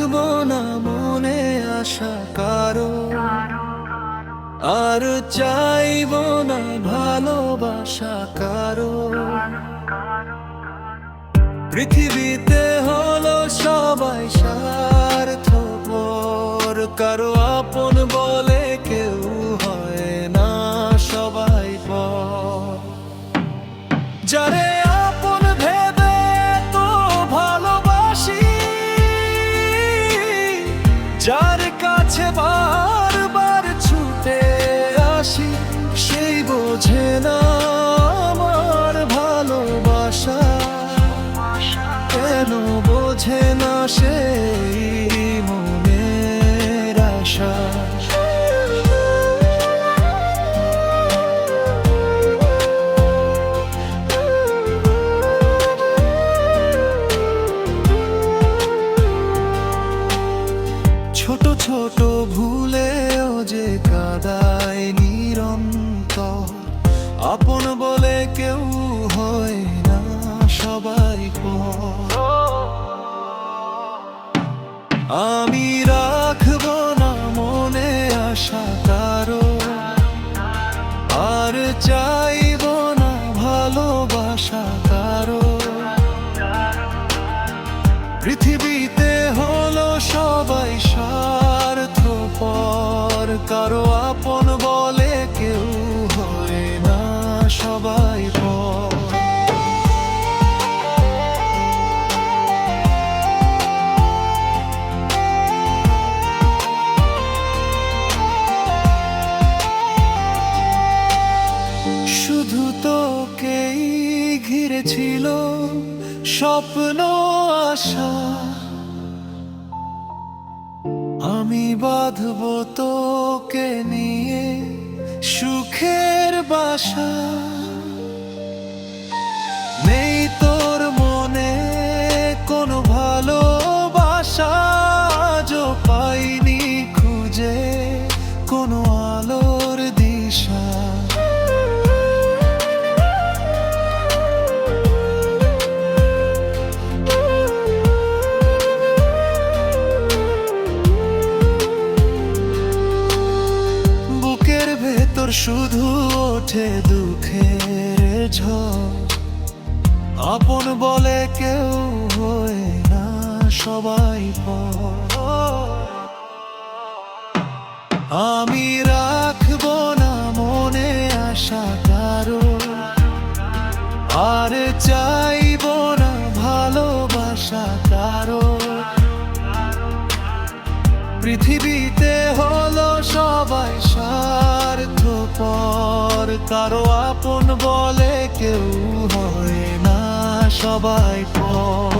রাখবো না মনে আশা কারো, আর চাইবো না ভালোবাসা কারো। পৃথিবীতে হলো সবাই স্বার্থপর, কারো আপন বলে কেউ হয় না সবাই পর। যারে আপন ভেবে তো ভালোবাসি, যার কাছে বারবার ছুটে আসি, সেই বোঝে না আমার ভালোবাসা। কেন বোঝে না সেই মনের আশা? ছোট ছোট ভুলেও যে কাঁদায় নিরন্তর, আপন বলে কেউ হয় না সবাই পর। আমি রাখবো না মনে আশা কারো, আর চাইবো না ভালোবাসা কারো। পৃথিবীতে হলো সবাই স্বার্থপর, কারো আপন বলে কেউ হয় না সবাই পর। শুধু তোকেই ঘিরে ছিল স্বপ্ন আশা, আমি বাঁধবো তোকে নিয়ে সুখের বাসা। নেই তোর মনে কোনো ভালোবাসা, আজও পাইনি খুঁজে কোনো আলোর দিশা। ভেতর শুধু ওঠে দুঃখের ঝড়, আপন বলে কেউ হয় না সবাই পর। আমি রাখবো না মনে আশা কারো, আর চাইবো না ভালোবাসা কারো। পৃথিবীতে হলো সবাই স্বার্থপর, কারো আপন বলে কেউ হয় না সবাই পর।